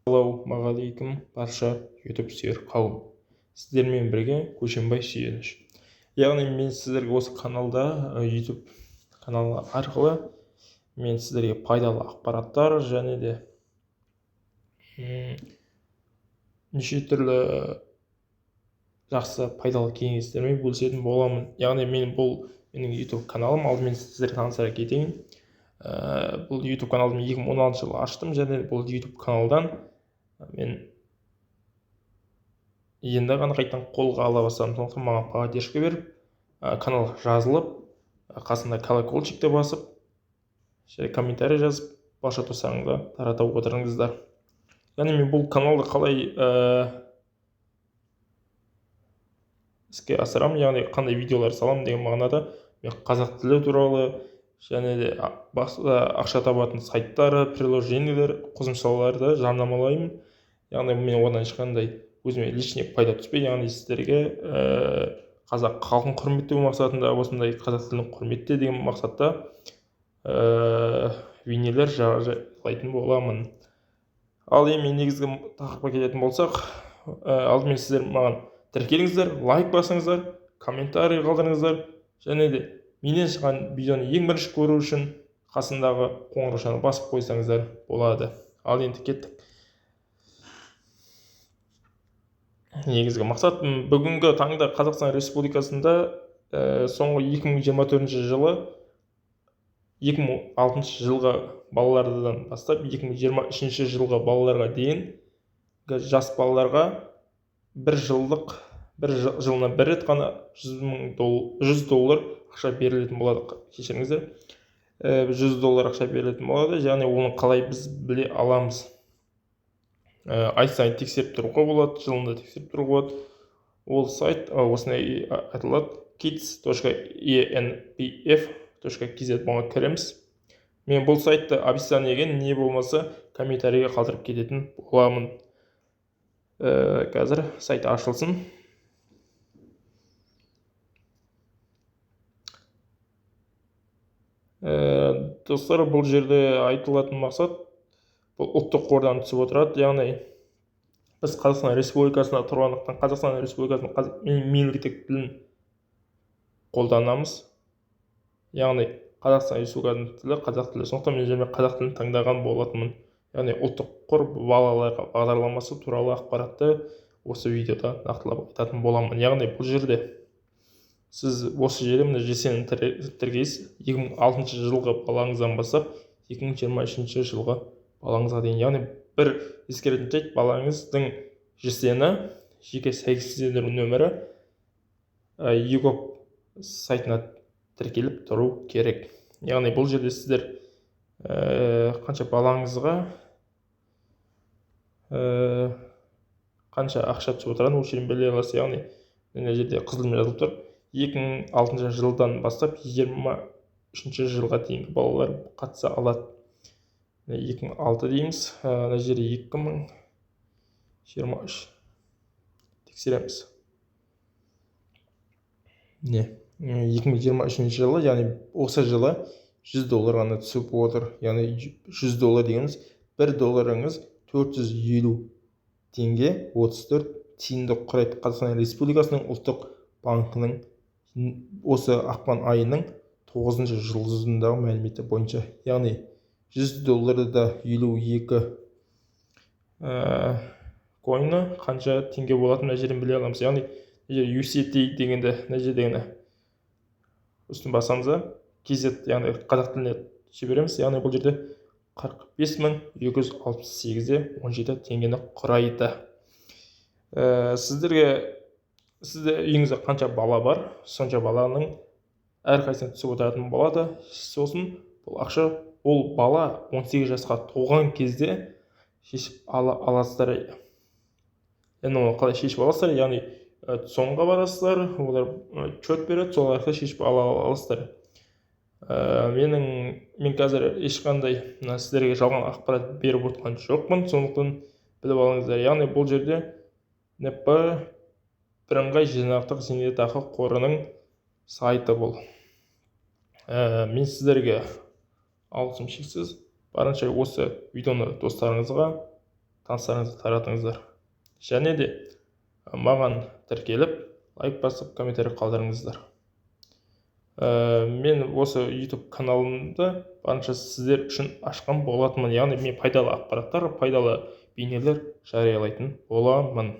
Ассалаумағалейкум барша YouTube сүйер қауым. Сіздермен бірге Көшенбай Сүйеніш. Яғни мен сіздерге осы каналда YouTube каналы арқылы мен сіздерге пайдалы ақпараттар және де неше түрлі жақсы пайдалы кеңестермен бөлісетін боламын. Яғни менің YouTube каналым, алдымен сіздерге таныстыра кетейін. Бұл YouTube каналды 2016 жылы аштым, және бұл YouTube каналдан мен енді ғана қайтадан қолға ала бастадым. Сондықтан маған поддержка беріп, канал жазылып, қасында колокольчикті басып, комментарий жазып, барша достарыңызға тарата отырыңыздар. Яғни мен бұл каналды қалай іске асырамын, яғни қандай видеолар саламын деген мағынада мен қазақ тілі туралы және де ақша табатын сайттары, приложениелер, қосымшаларды жарнамалаймын. Яғни мен одан ешқандай өзіме лишний пайда түспей, яғни сіздерге қазақ халқын құрметтеу мақсатында, осындай қазақ тілін құрметте деген мақсатта бейнелер жариялайтын боламын. Ал енді негізгі тақырыпқа келетін болсақ, алдымен сіздер маған тіркеліңіздер, лайк басыңыздар, комментарий қалдырыңыздар, және де менен шыққан видеоны ең бірінші көру үшін қасындағы қоңыраушаны басып қойсаңыздар болады. Ал енді кеттік. Негізгі мақсат бүгінгі таңда Қазақстан Республикасында соңғы 2024 жылы 2006 жылға балалардан бастап 2023 жылға балаларға дейін жас балаларға жылына бір рет қана $100 ақша берілетін болады. Кешіріңіздер, $100 ақша берілетін болады. Яғни оны қалай біз біле аламыз? Ай сайын тексеріп тұруға болады, жылында тексеріп тұруға болады. Ол сайт осындай айтылады: kids.enpf.kz болған кіреміз. Мен бұл сайтты описаниеге не болмаса комментарийге қалдырып кететін боламын. Қазір сайт ашылсын. Достар, бұл жерде айтылатын мақсат бұл ұлттық қордан түсіп отырады. Яғни біз Қазақстан Республикасында тұрғандықтан Қазақстан Республикасының мемлекеттік тілін қолданамыз. Яғни Қазақстан Республикасының тілі қазақ тілі. Сондықтан мен жермен қазақ тілін таңдаған болатынмын. Яғни ұлттық қор балаларға бағдарламасы туралы ақпаратты осы видеода нақтылап айтатын боламын. Яғни бұл жерде сіз осы жерде мына жесені тіркейсіз 2006 жылғы балаңыздан бастап 2023 жылғы балаңызға дейін. Яғни бір ескеретін жайт, балаңыздың жесені, жеке сәйкестендіру нөмірі ЕГОП сайтына тіркеліп тұру керек. Яғни бұл жерде сіздер қанша балаңызға қанша ақша түсіп отырғанын осы жерден біле аласыз. Яғни мына жерде қызылмен жазылып тұр: 2006 жылдан бастап 23 жылға дейінгі балалар қатыса алады. 2006 дейміз, мына жерде 2023 тексереміз. 2023 жылы, яғни осы жылы $100 ғана түсіп отыр. Яғни $100 дегеніміз $1 450 теңге 34 тиынды құрайды. Қазақстан Республикасының ұлттық банкінің осы ақпан айының 9 жұлдызындағы мәліметі бойынша. Яғни $100 52 койны қанша теңге болатын мына жерден біле аламыз. Яғни USDT дегенді мына жердегіні үстін басамыз, KZ, яғни қазақ тіліне жібереміз. Яғни бұл жерде 45.268.17 теңгені құрайды. Сізде үйіңізде қанша бала бар, сонша баланың әрқайсысына түсіп отыратын болады. Сосын бұл ақша ол бала 18 жасқа толған кезде шешіп аласыздар. Енді оны қалай шешіп аласыздар? Яғни соңға барасыздар, олар чөт береді, сол арқылы шешіп аласыздар. Мен қазір ешқандай сіздерге жалған ақпарат беріп отырған жоқпын, сондықтан біліп алыңыздар. Яғни бұл жерде НП бірыңғай жинақтық зейнетақы қорының сайты бұл. Мен сіздерге алғысым шексіз. Барынша осы видеоны достарыңызға таныстарыңызға таратыңыздар. Және де маған тіркеліп, лайк басып, комментарий қалдырыңыздар. Мен осы YouTube каналымды барынша сіздер үшін ашқан болатынмын. Яғни мен пайдалы ақпараттар, пайдалы бейнелер жариялайтын боламын.